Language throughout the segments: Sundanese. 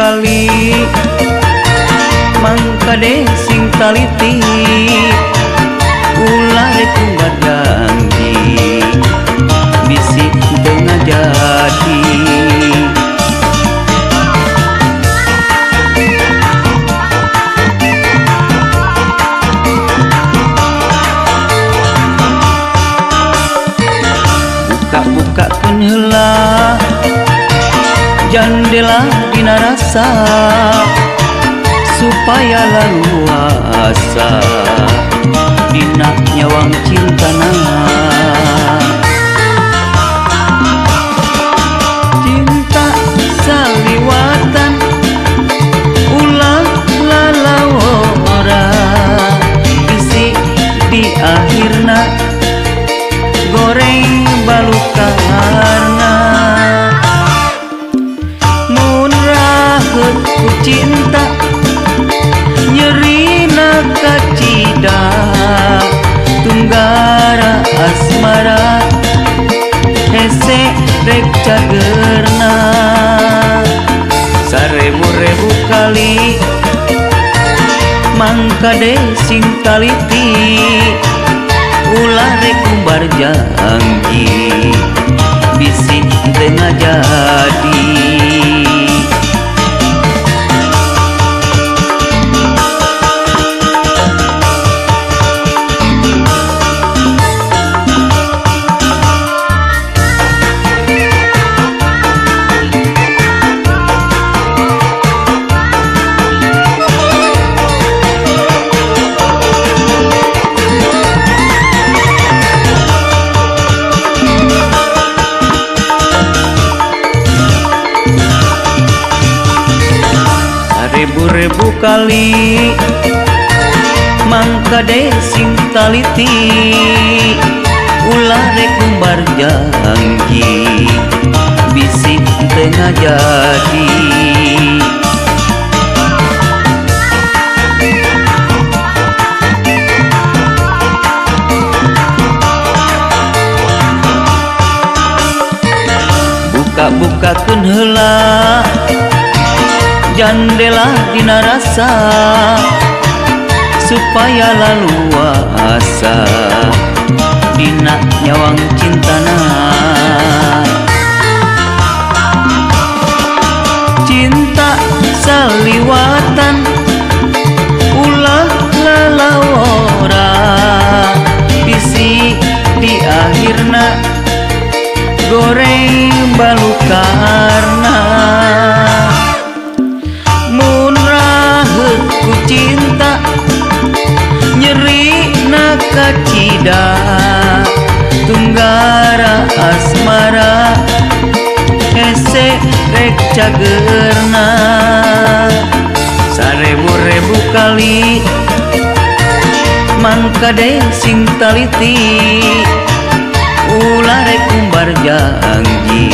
kali mangkade sing taliti ulah kumbar janji bisi tengah jadi buka heula jandela dina rasa supaya laluasa dina nyawang cintana cinta saliwatan ulah lalawora isi di akhirna goreng balukarna mun raheut ku cinta nyerina kacida tunggara asmara hese rek cagerna sarebu-rebu kali mangkade sing taliti ulah rek kumbar janji bisi tengah jadi ribu kali mangkade sing taliti ulah rek kumbar janji bisi tengah jadi buka-bukakeun heula jandela dina rasa supaya laluasa dina nyawang cintana cinta saliwatan ulah lalawora bisi di akhirna goreng balukarna ku cinta nyeri nakacida tunggara asmara hese rek cagerna sarebu-rebu kali mangkade sing taliti ulah rek kumbar janji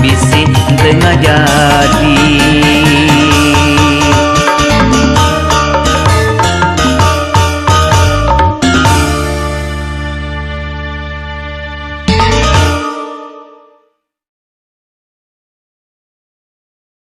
bisi tengah jadi